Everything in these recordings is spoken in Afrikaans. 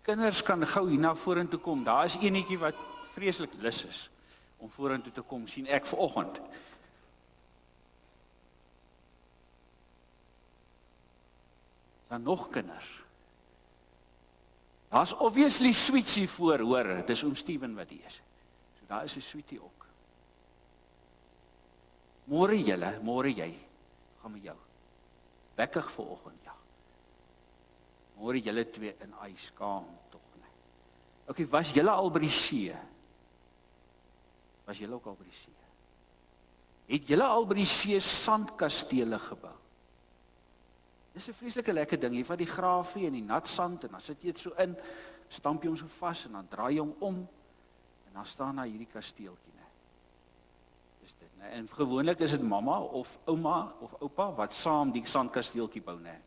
kinders kan gou hier na vorentoe kom. Daar is eenetjie wat vreeslik lus is om vorentoe te kom, sien ek vanoggend. Dan nog kinders. Daar's obviously sweets hier voor, hoor, dis oom Steven wat hier is. So daar is 'n sweetie ook. Môre julle, môre jy, gaan met jou. Wekkig vanoggend, ja. Môre julle twee in ys, skaam tog nie. Okay, was julle al by die see? Was julle ook al by die see? Het julle al by die see sandkastele gebou? Dis 'n vreeslike lekker ding. Jy vat die grafie en die nat sand en dan sit jy dit so in, stamp jy hom so vas en dan draai jy hom om en dan staan daar hierdie kasteeltjie, né? Dis dit, né? En gewoonlik is dit mamma of ouma of oupa wat saam die sandkasteeltjie bou, né?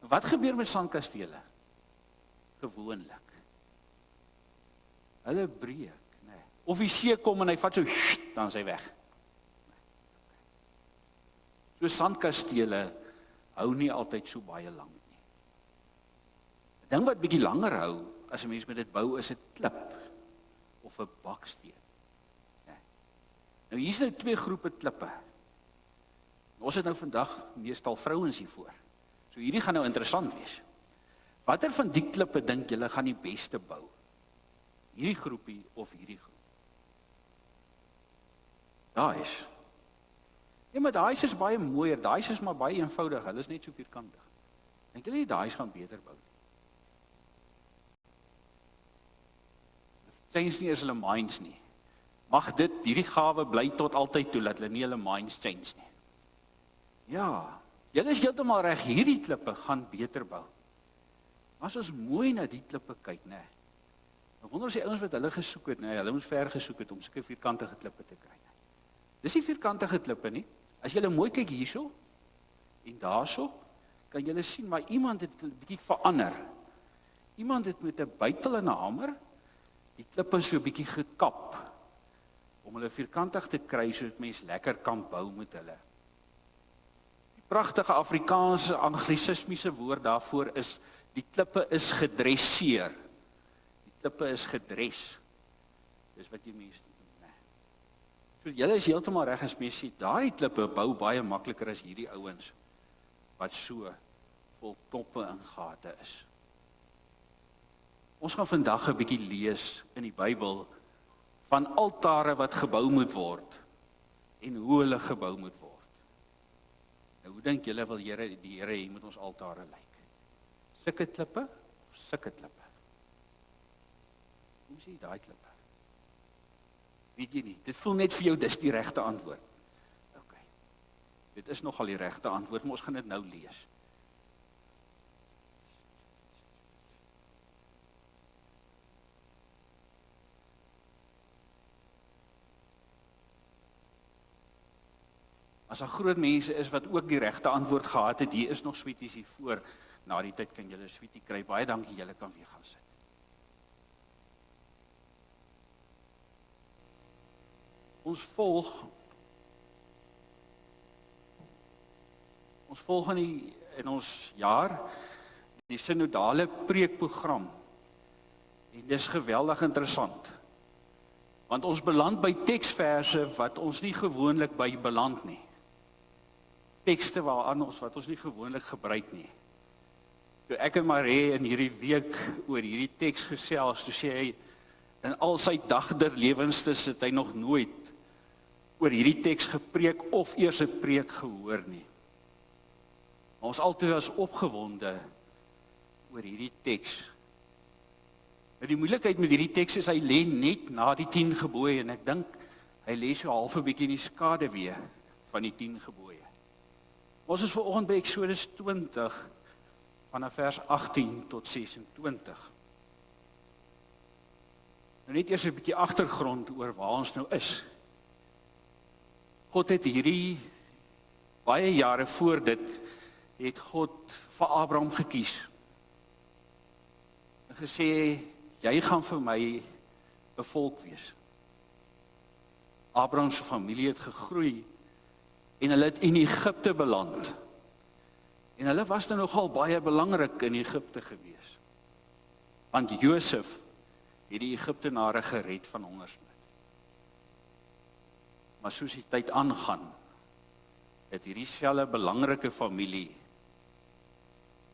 Wat gebeur met sandkastele? Gewoonlik. Hulle breek, né? Of die see kom en hy vat so, dan is hy weg. So sandkastele hou nie altyd so baie lank nie. 'n Ding wat bietjie langer hou, as 'n mens met dit bou, is 'n klip of 'n baksteen. Ja. Nou hier is nou twee groepe klippe. Ons het nou vandag meestal vrouens hiervoor. So hierdie gaan nou interessant wees. Watter van die klippe dink julle gaan die beste bou? Hierdie groepie of hierdie groep? Daai is. Ja, maar daai is baie mooier, daai is maar baie eenvoudig, hulle is net so vierkantig. Dink julle daai gaan beter bou? Change nie is hulle minds nie. Mag dit, hierdie gawe bly tot altyd toe, dat hulle nie hulle minds change nie. Ja, julle is heeltemal reg, hierdie klippe gaan beter bou. As ons mooi na die klippe kyk, né? Ek wonder as die ouens wat hulle gesoek het, né, hulle moes ver gesoek het om sulke vierkantige klippe te kry. Dis nie vierkantige klippe nie. As jy mooi kyk hierso en daarso, kan jy sien maar iemand het 'n bietjie verander. Iemand het met 'n bytel en 'n hamer die klippe so 'n bietjie gekap om hulle vierkantig te kry sodat mens lekker kan bou met hulle. Die pragtige Afrikaanse anglisismiese woord daarvoor is die klippe is gedresseer. Die klippe is gedres. Dis wat jy mense So julle is heeltemal reg as mens sê, daai klippe bou baie makliker as hierdie ouens wat so vol toppe en gate is. Ons gaan vandag 'n bietjie lees in die Bybel van altare wat gebou moet word en hoe hulle gebou moet word. Nou hoe dink julle wil die Here hê moet ons altare lyk? Sulke klippe of sulke klippe? Hoe sien jy daai klippe? Weet jy nie, dit voel net vir jou, dis die regte antwoord. Ok, dit is nogal die regte antwoord, maar ons gaan dit nou lees. As daar groot mense is wat ook die regte antwoord gehad het, hier is nog sweeties hier voor, na die tyd kan julle sweetie kry, baie dankie, julle kan weer gaan sit. Ons volg in ons jaar die synodale preekprogram. En dis geweldig interessant. Want ons beland by teksverse wat ons nie gewoonlik by beland nie. Tekste wat ons nie gewoonlik gebruik nie. Toe ek en Marie in hierdie week oor hierdie teks gesels, toe sê hy, in al sy dagder lewenstes het hy nog nooit oor hierdie teks gepreek of eers 'n preek gehoor nie. Maar ons altyd was opgewonde oor hierdie teks. Maar die moeilikheid met hierdie teks is hy lê net na die 10 gebooie en ek dink hy lê so half 'n bietjie in die skaduwee van die 10 gebooie. Ons is vanoggend by Eksodus 20 vanaf vers 18 tot 26. Nou net eers 'n bietjie agtergrond oor waar ons nou is. God het hierdie baie jare voor dit het God vir Abraham gekies. En gesê, jy gaan vir my 'n volk wees. Abraham se familie het gegroei en hulle het in Egipte beland. En hulle was nou nogal baie belangrik in Egipte gewees. Want Josef het die Egiptenare gered van hongersnood. Maar soos die tyd aangaan, het hierdie selfe belangrike familie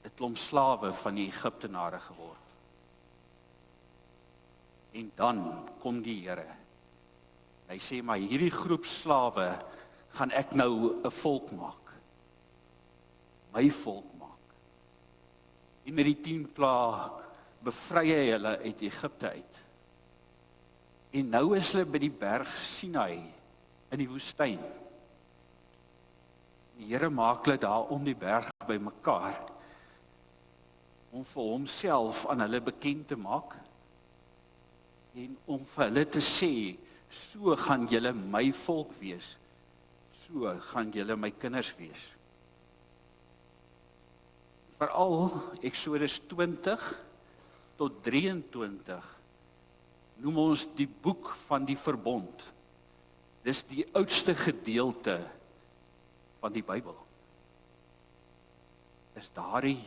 'n klomp slawe van die Egiptenare geword. En dan kom die Here. Hy sê, maar hierdie groep slawe gaan ek nou 'n volk maak. My volk maak. En met die 10 plaae bevry hy hulle uit Egipte uit. En nou is hulle by die berg Sinai in die woestyn. Die Here maak hulle daar om die berg bymekaar om vir homself aan hulle bekend te maak en om vir hulle te sê, so gaan julle my volk wees, so gaan julle my kinders wees. Veral Eksodus 20 tot 23 noem ons die boek van die verbond. Dis die oudste gedeelte van die Bybel. Is daardie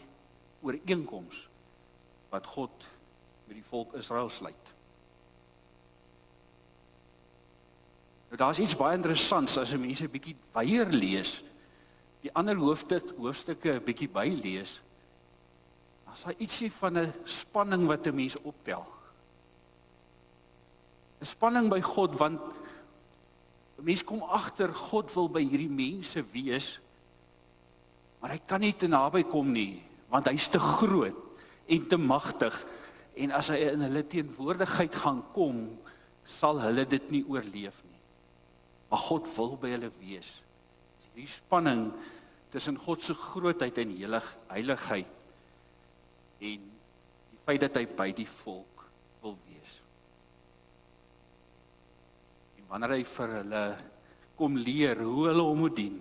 ooreenkoms wat God met die volk Israel sluit. Nou daar's iets baie interessants as mense 'n bietjie weier lees, die ander hoofstukke 'n bietjie bylees, dan is daar ietsie van 'n spanning wat 'n mens optel. 'n Spanning by God, want 'n mens kom agter God wil by hierdie mense wees, maar hy kan nie te naby kom nie, want hy's te groot en te magtig, en as hy in hulle teenwoordigheid gaan kom, sal hulle dit nie oorleef nie. Maar God wil by hulle wees. Die spanning tussen God se grootheid en heiligheid en die feit dat hy by die volk wil wees. En wanneer hy vir hulle kom leer hoe hulle hom moet dien,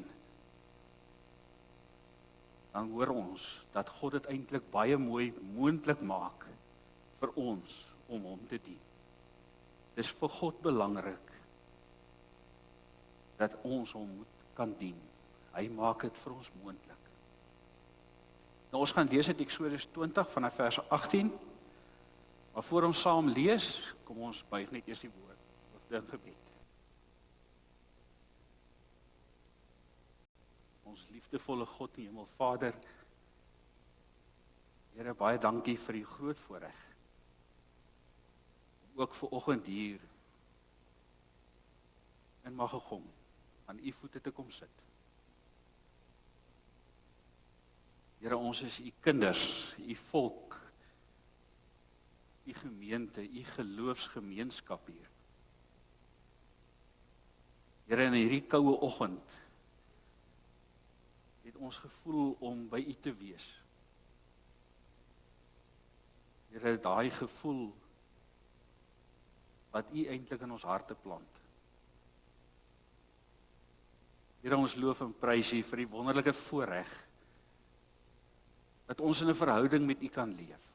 dan hoor ons dat God dit eintlik baie mooi moontlik maak vir ons om hom te dien. Dis vir God belangrik dat ons hom kan dien. Hy maak dit vir ons moontlik. Nou ons gaan lees uit Eksodus 20 vanaf vers 18. Maar voor ons saam lees, kom ons buig net eers die woord of die gebed. Ons liefdevolle God en Hemelvader, Here, baie dankie vir die groot voorreg. Ook vir oggend hier in Magagom aan u voete te kom sit. Here, ons is u kinders, u volk, u gemeente, u geloofsgemeenskap hier. Here, in hierdie koue oggend het ons gevoel om by u te wees. Here, daai gevoel wat u eintlik in ons harte plant. Here, ons loof en prys u vir die wonderlike voorreg dat ons in 'n verhouding met u kan leef,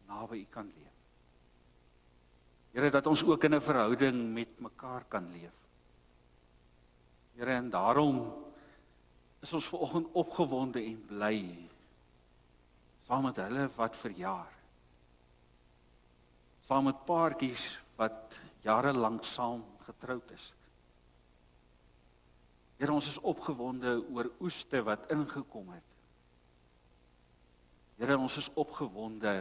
naby u kan leef. Here, dat ons ook in 'n verhouding met mekaar kan leef. Here, en daarom is ons vanoggend opgewonde en bly saam met hulle wat verjaar. Saam met paartjies wat jarelank saam getroud is. Here, ons is opgewonde oor oeste wat ingekom het. Here, ons is opgewonde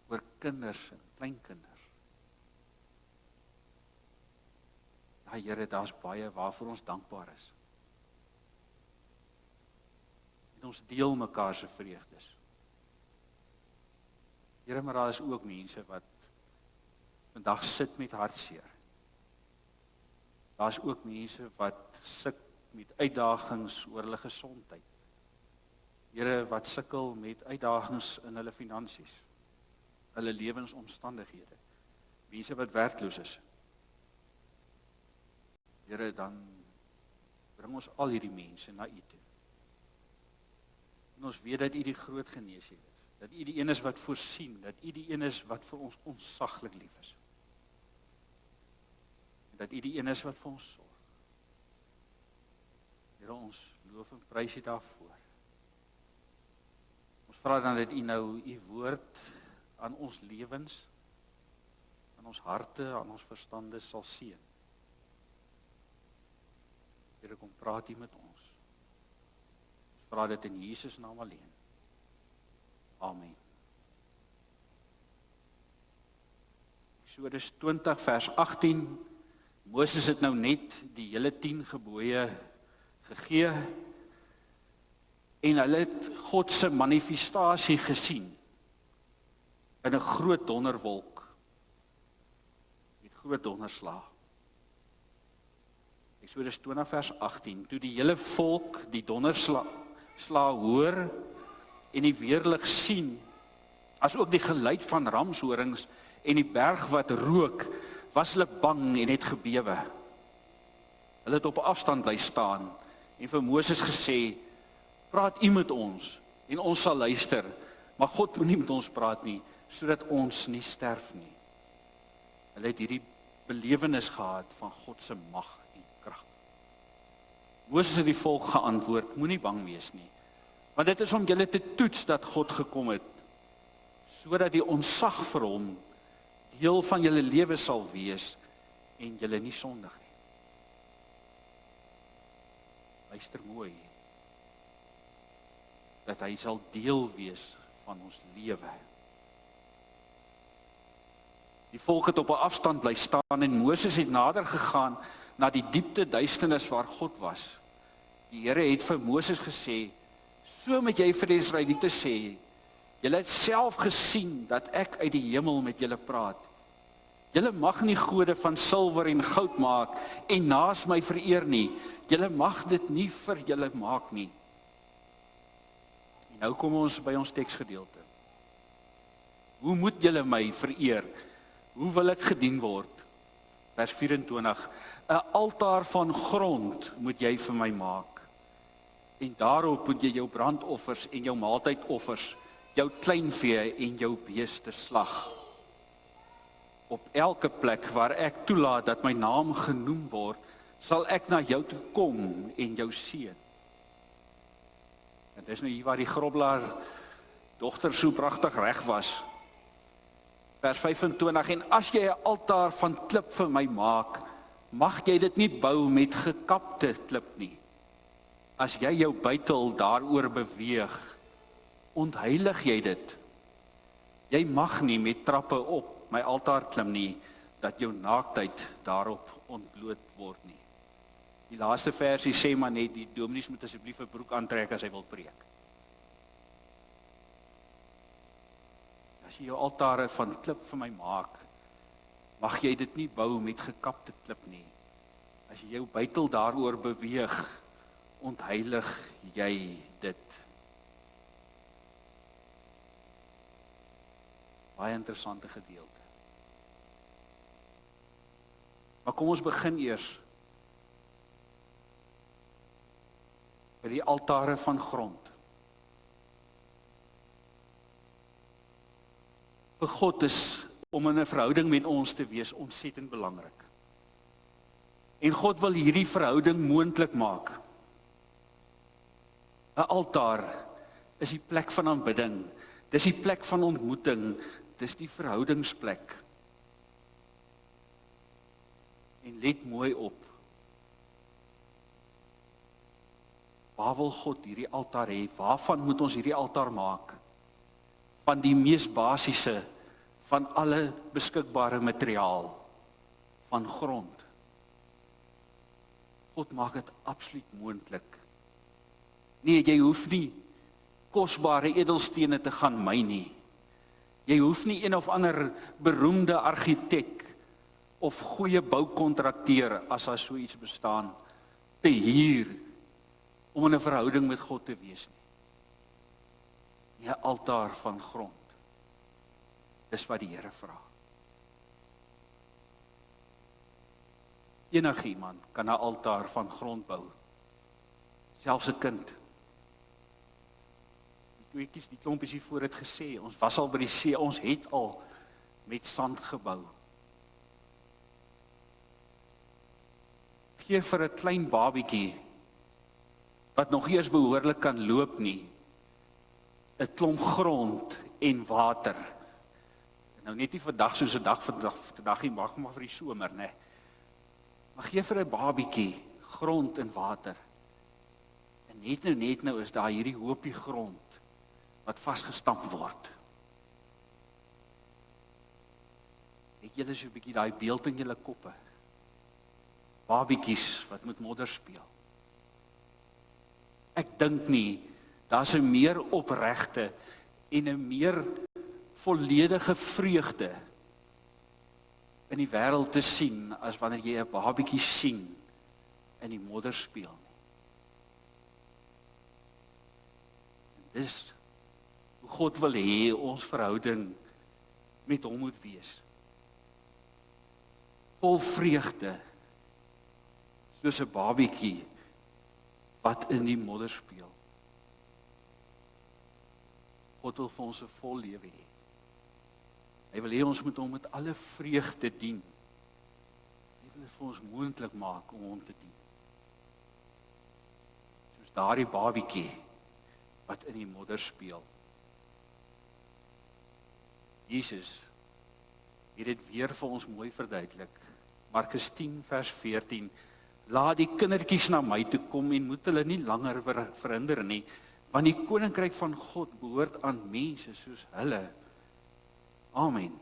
oor kinders en kleinkinders. Ja, Here, daar's baie waarvoor ons dankbaar is. En ons deel mekaar se vreugdes. Here, maar daar is ook mense wat vandag sit met hartseer. Daar is ook mense wat suk met uitdagings oor hulle gesondheid. Here, wat sukkel met uitdagings in hulle finansies, hulle lewensomstandighede. Mense wat werkloos is. Here, dan bring ons al hierdie mense na u toe. En ons weet dat u die groot geneesheer is. Dat u die een is wat voorsien, dat u die een is wat vir ons ontsaglik lief is. En dat u die een is wat vir ons sorg. Here, ons loof en prys u daarvoor. Ons vra dan dat u nou u woord aan ons lewens, aan ons harte, aan ons verstande sal seën. Here, kom praat U met ons. Ons vra dit in Jesus naam alleen. Amen. Eksodus 20 vers 18. Moses het nou net die hele 10 gebooie gegee en hulle het God se manifestasie gesien in 'n groot donderwolk met groot donderslag. Eksodus 20 vers 18. Toe die hele volk die donderslag hoor en die weerlig sien, as ook die geluid van ramshorings en die berg wat rook, was hulle bang en het gebewe. Hulle het op afstand bly staan en vir Moses gesê, praat U met ons en ons sal luister, maar God moet nie met ons praat nie, sodat ons nie sterf nie. Hulle het hierdie belewenis gehad van God se mag en krag. Moses het die volk geantwoord, moenie bang wees nie, want dit is om julle te toets dat God gekom het, sodat die ontzag vir hom deel van julle lewe sal wees en julle nie sondig nie. Luister mooi, dat hy sal deel wees van ons lewe. Die volk het op 'n afstand bly staan en Moses het nader gegaan na die diepte duisternis waar God was. Die Here het vir Moses gesê, so moet jy vir die Israeliete sê, julle het self gesien dat ek uit die hemel met julle praat. Julle mag nie gode van silwer en goud maak en naas my vereer nie. Julle mag dit nie vir julle maak nie. En nou kom ons by ons teksgedeelte. Hoe moet julle my vereer? Hoe wil ek gedien word? Vers 24. 'n altaar van grond moet jy vir my maak. En daarop moet jy jou brandoffers en jou maaltydoffers, jou kleinvee en jou beeste slag. Op elke plek waar ek toelaat dat my naam genoem word, sal ek na jou toe kom en jou seën. En dis nou hier waar die grobbelaar dogter so pragtig reg was. Vers 25, en as jy 'n altaar van klip vir my maak, mag jy dit nie bou met gekapte klip nie. As jy jou buitel daaroor beweeg, ontheilig jy dit. Jy mag nie met trappe op my altaar klim nie, dat jou naaktheid daarop ontbloot word nie. Die laaste versie sê maar net, die dominees moet asseblief 'n broek aantrek as hy wil preek. As jy jou altare van klip vir my maak, mag jy dit nie bou met gekapte klip nie. As jy jou buitel daaroor beweeg, ontheilig jy dit. Baie interessante gedeelte. Maar kom ons begin eers by die altare van grond. Vir God is om in 'n verhouding met ons te wees ontsettend belangrik. En God wil hierdie verhouding moontlik maak. 'n Altaar is die plek van aanbidding. Dis die plek van ontmoeting. Dis die verhoudingsplek. En let mooi op. Waar wil God hierdie altaar hê? Waarvan moet ons hierdie altaar maak? Van die mees basiese van alle beskikbare materiaal, van grond. God maak dit absoluut moontlik. Nee, jy hoef nie kosbare edelstene te gaan myn nie. Jy hoef nie een of ander beroemde argitek of goeie boukontrakteur, as daar so iets bestaan, te huur om in 'n verhouding met God te wees nie. 'n Altaar van grond. Dis wat die Here vra. Enigiemand kan 'n altaar van grond bou. Selfs 'n kind. Die klompies hier voor het gesê, ons was al by die see, ons het al met sand gebou. Gee vir 'n klein babietjie, wat nog eers behoorlik kan loop nie, 'n klomp grond en water. Nou net nie vandag soos 'n dag vandag nie, wag maar vir die somer, né? Maar gee vir 'n babietjie grond en water. En net nou is daar hierdie hoopie grond wat vasgestamp word. Het julle so 'n bietjie daai beeld in julle koppe? Babietjies wat met modder speel. Ek dink nie, daar's 'n meer opregte en 'n meer volledige vreugde in die wêreld te sien, as wanneer jy 'n babietjie sien in die modder speel nie. En dis hoe God wil hê ons verhouding met hom moet wees. Vol vreugde, soos 'n babietjie wat in die modder speel. God wil vir ons 'n vol lewe hê. Hy wil hê ons moet hom met alle vreugde dien. Hy wil dit vir ons moontlik maak om hom te dien. Soos daardie babietjie wat in die modder speel. Jesus het dit weer vir ons mooi verduidelik. Markus 10 vers 14. Laat die kindertjies na my toe kom en moet hulle nie langer verhinder nie, want die koninkryk van God behoort aan mense soos hulle. Amen.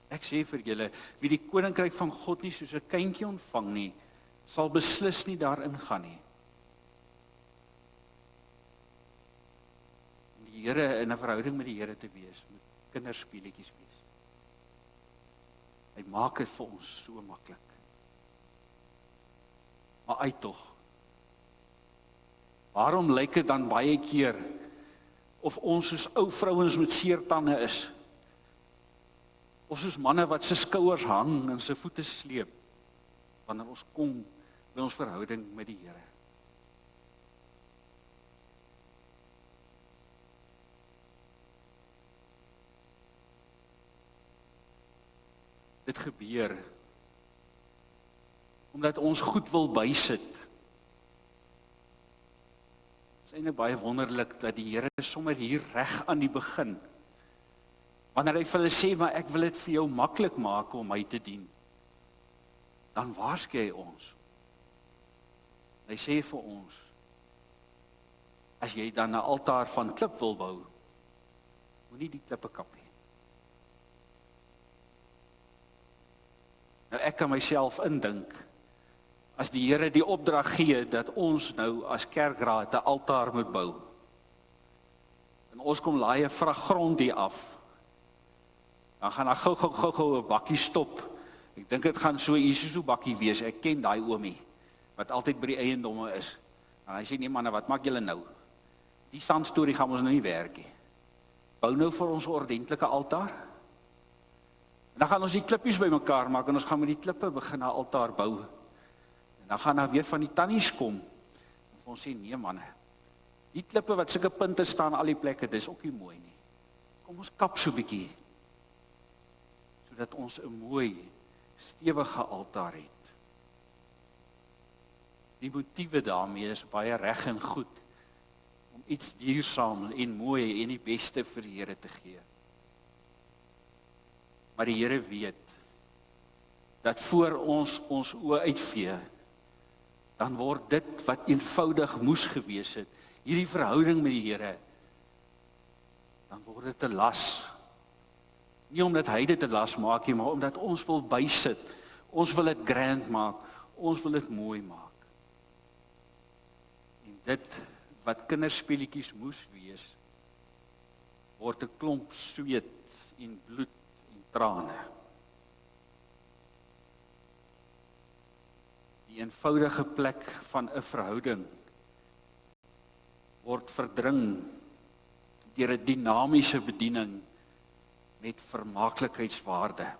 Ek sê vir julle, wie die koninkryk van God nie soos 'n kindjie ontvang nie, sal beslis nie daarin gaan nie. Die Here, in 'n verhouding met die Here te wees, moet kinderspeletjies wees. Hy maak dit vir ons so maklik. Maar uit tog, waarom lyk dit dan baie keer of ons soos ou vrouens met seertande is, of soos manne wat se skouers hang en se voete sleep, wanneer ons kom by ons verhouding met die Here? Dit gebeur omdat ons goed wil bysit. Het is eintlik baie wonderlik dat die Here sommer hier reg aan die begin, wanneer hy vir hulle sê, maar ek wil dit vir jou maklik maak om my te dien, dan waarsku hy ons. Hy sê vir ons, as jy dan 'n altaar van klip wil bou, moenie die klippe kap nie. Nou ek kan myself indink, as die Here die opdrag gee, dat ons nou as kerkraad 'n altaar moet bou, en ons kom laai 'n vrag grond hier af, dan gaan daar gou 'n bakkie stop. Ek dink dit gaan so 'n Isuzu bakkie wees. Ek ken daai oomie, wat altyd by die eiendomme is. En hy sê, nee manne, wat maak julle nou? Die sandstorie gaan ons nou nie werk nie. Bou nou vir ons 'n ordentlike altaar. En dan gaan ons die klippies bymekaar maak, en ons gaan met die klippe begin 'n altaar bou. En dan gaan daar weer van die tannies kom, en vir ons sê, nee manne, die klippe wat sulke punte staan al die plekke, dis ook nie mooi nie. Kom ons kap so 'n bietjie, sodat ons 'n mooi, stewige altaar het. Die motiewe daarmee is baie reg en goed, om iets duursaam en mooi en die beste vir die Here te gee. Maar die Here weet, dat voor ons oë uitvee, dan word dit wat eenvoudig moes gewees het, hierdie verhouding met die Here, dan word dit 'n las. Nie omdat hy dit 'n las maak nie, maar omdat ons wil bysit, ons wil dit grand maak, ons wil dit mooi maak. En dit wat kinderspeletjies moes wees, word 'n klomp sweet en bloed en trane. Die eenvoudige plek van 'n verhouding word verdring deur 'n dinamiese bediening met vermaaklikheidswaarde.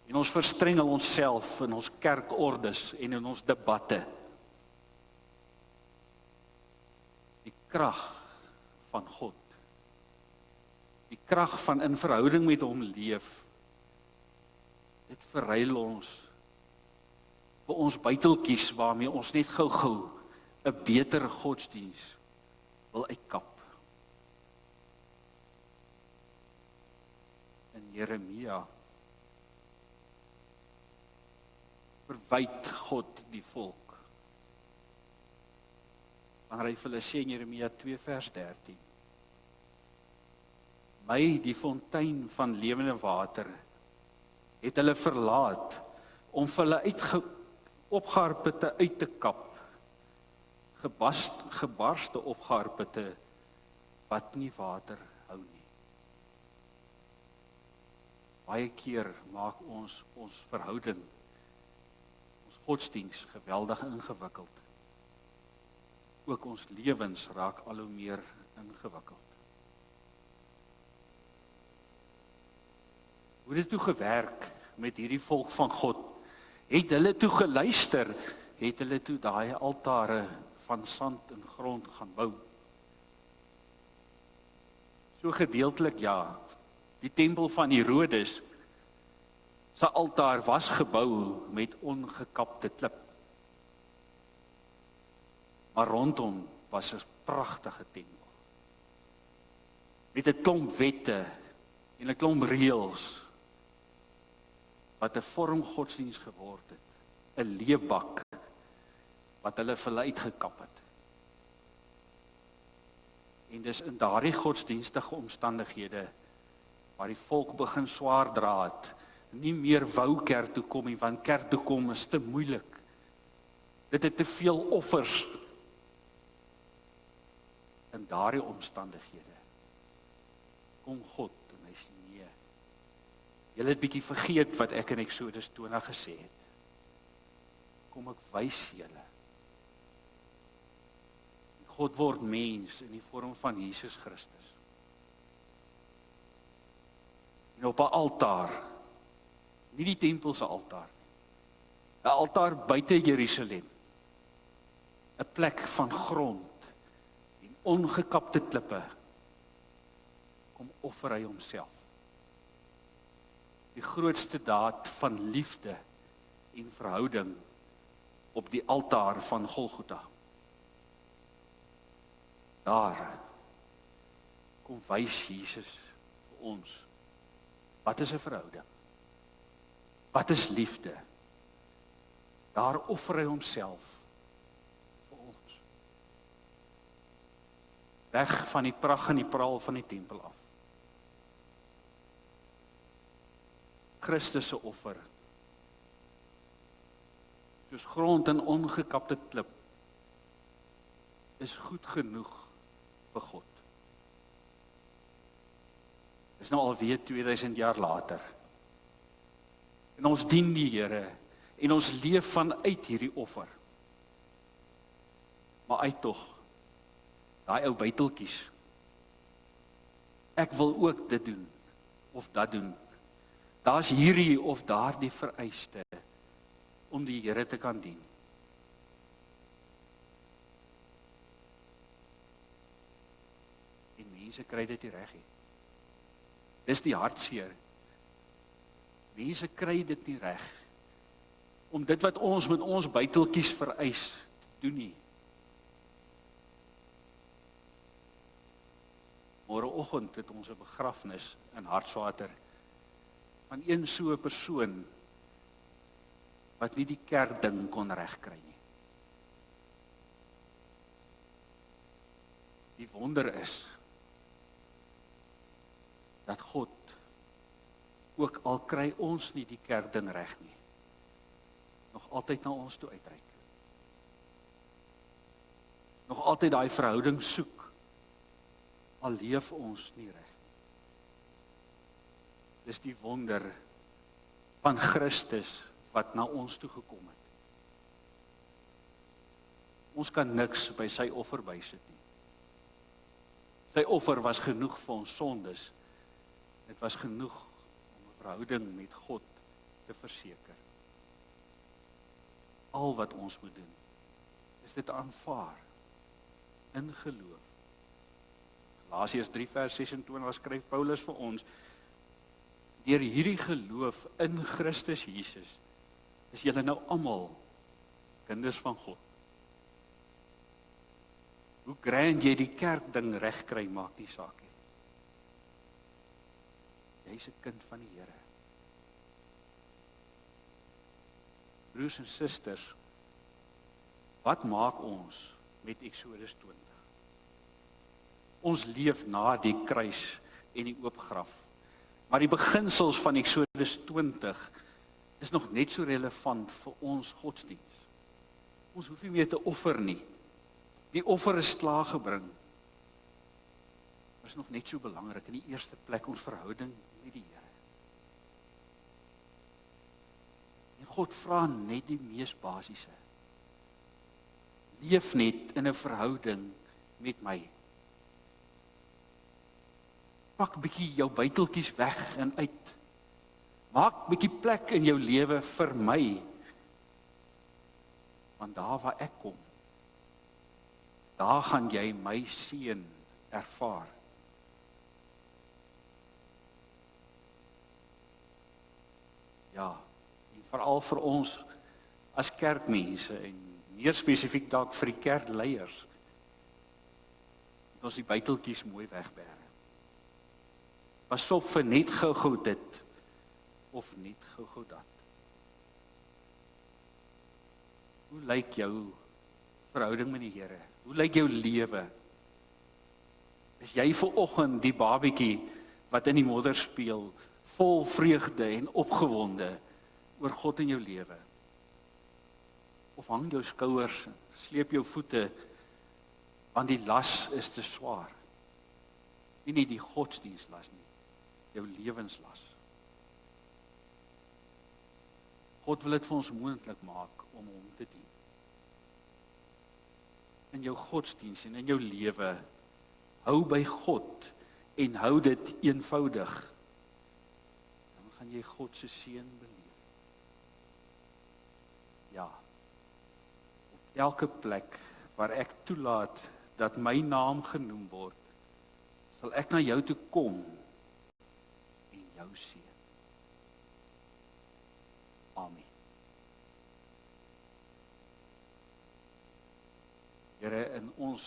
En ons verstrengel onsself in ons kerkordes en in ons debatte. Die krag van God, die krag van in verhouding met hom leef, dit verruil ons vir ons buiteltjies waarmee ons net gou-gou 'n beter godsdiens wil uitkap. Jeremia verwyd God die volk. Wanneer hy vir hulle sê in Jeremia 2 vers 13, my die fontein van lewende water, het hulle verlaat, om vir hulle opgaarputte uit te kap, gebarste opgaarputte, wat nie water hou nie. Baie keer maak ons verhouding, ons godsdiens geweldig ingewikkeld. Ook ons lewens raak al hoe meer ingewikkeld. Hoe het dit toe gewerk met hierdie volk van God? Het hulle toe geluister? Het hulle toe daai altare van sand en grond gaan bou? So gedeeltelik ja. Die tempel van Herodes, sy altaar was gebou met ongekapte klip. Maar rondom was 'n pragtige tempel. Met 'n klomp wette en 'n klomp reëls, wat 'n vorm godsdiens geword het, 'n leebak wat hulle vir hulle uitgekap het. En dis in daardie godsdienstige omstandighede waar die volk begin swaar dra het, nie meer wou kerk toe kom nie, want kerk toe kom is te moeilik. Dit het te veel offers. In daardie omstandighede kom God en hy sê nee. Julle het bietjie vergeet wat ek in Eksodus 20 gesê het. Kom ek wys julle. God word mens in die vorm van Jesus Christus. En op 'n altaar, nie die tempel se altaar nie, 'n altaar buite Jerusalem, 'n plek van grond en ongekapte klippe, kom offer hy homself. Die grootste daad van liefde en verhouding op die altaar van Golgotha. Daar kom wys Jesus vir ons. Wat is 'n verhouding? Wat is liefde? Daar offer hy homself vir ons. Weg van die pragt en die praal van die tempel af. Christus se offer. Soos grond en ongekapte klip is goed genoeg vir God. Dis nou alweer 2000 jaar later. En ons dien die Here en ons leef vanuit hierdie offer. Maar uit tog, daai ou byteltjies. Ek wil ook dit doen of dat doen. Daar's hierdie of daardie vereiste om die Here te kan dien. En mense kry dit nie reg nie. Dis die hartseer. Mense kry dit nie reg om dit wat ons met ons byteltjies vereis te doen nie. Môreoggend het ons 'n begrafnis in Hartswater van een so 'n persoon wat nie die kerkding kon regkry nie. Die wonder is dat God ook al kry ons nie die kerkding reg nie, nog altyd na ons toe uitreik. Nog altyd daai verhouding soek, al leef ons nie reg nie. Dis die wonder van Christus wat na ons toe gekom het. Ons kan niks by sy offer bysit nie. Sy offer was genoeg vir ons sondes. Dit was genoeg om 'n verhouding met God te verseker. Al wat ons moet doen, is dit aanvaar in geloof. Galasiërs 3 vers 26 skryf Paulus vir ons, deur hierdie geloof in Christus Jesus, is julle nou almal kinders van God. Hoe grand jy die kerkding regkry, maak nie saak nie. Jy's 'n kind van die Here. Broers en susters, wat maak ons met Eksodus 20? Ons leef na die kruis en die oop graf. Maar die beginsels van Eksodus 20 is nog net so relevant vir ons godsdiens. Ons hoef nie meer te offer nie. Die offer is klaargebring. Maar is nog net so belangrik in die eerste plek ons verhouding met die Here. En God vra net die mees basiese. Leef net in 'n verhouding met my. Pak bietjie jou buiteltjies weg en uit. Maak bietjie plek in jou lewe vir my. Want daar waar ek kom, daar gaan jy my seën ervaar. Ja, en veral vir ons as kerkmense en meer spesifiek dalk vir die kerkleiers, moet ons die buiteltjies mooi wegbêre. Pas op vir net gou-gou dit of net gou-gou dat. Hoe lyk jou verhouding met die Here? Hoe lyk jou lewe? Is jy vanoggend die babietjie wat in die modder speel, vol vreugde en opgewonde oor God in jou lewe? Of hang jou skouers, sleep jou voete, want die las is te swaar? Nie die godsdienslas nie, jou lewenslas. God wil dit vir ons moontlik maak om hom te dien. In jou godsdiens en in jou lewe, hou by God en hou dit eenvoudig. Dan gaan jy God se seën beleef. Ja, op elke plek waar ek toelaat dat my naam genoem word, sal ek na jou toe kom en jou seën. Amen. Here, in ons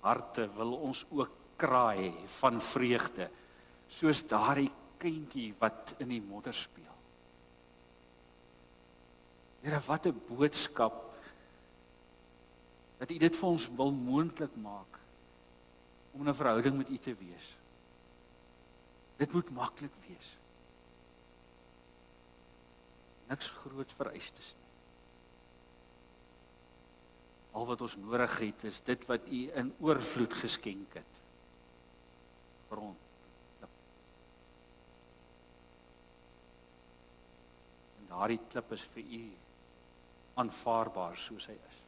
harte wil ons ook kraai van vreugde, soos daardie kindjie wat in die modder speel. Here, wat 'n boodskap dat U dit vir ons wil moontlik maak om in 'n verhouding met U te wees. Dit moet maklik wees. Niks groot vereistes nie. Al wat ons nodig het is dit wat U in oorvloed geskenk het. Grond. En daardie klip is vir U aanvaarbaar soos hy is.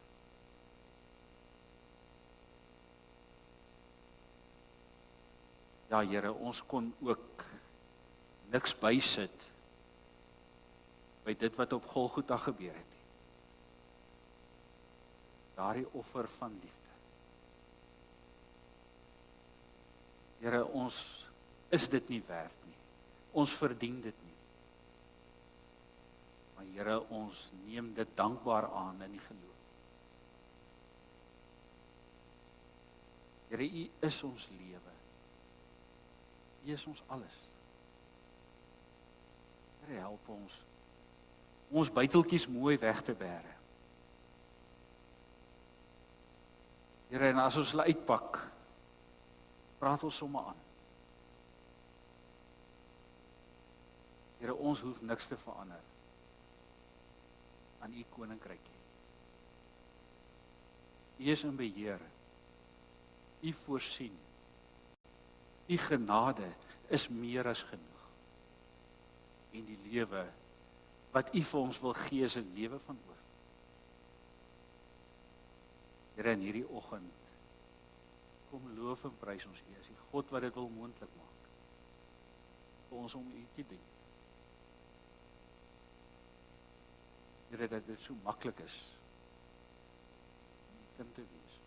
Ja, Here, ons kon ook niks bysit by dit wat op Golgotha gebeur het. Daardie offer van liefde. Here, ons is dit nie werd nie. Ons verdien dit nie. Maar Here, ons neem dit dankbaar aan in die geloof. Here, U is ons lewe. U is ons alles. Here, help ons buiteltjies mooi weg te bære. Here, en as ons hulle uitpak, praat ons sommer aan. Here, ons hoef niks te verander aan U koninkryk nie. U is in beheer. U voorsien. U genade is meer as genoeg. En die lewe wat U vir ons wil gee is 'n lewe van oorvloed. Here, in hierdie oggend kom loof en prys ons U as die God wat dit wil moontlik maak vir ons om U te dien. Here, dat dit so maklik is om U kind te wees.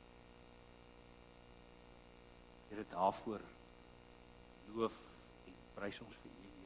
Here, daarvoor loof en prys ons vir U.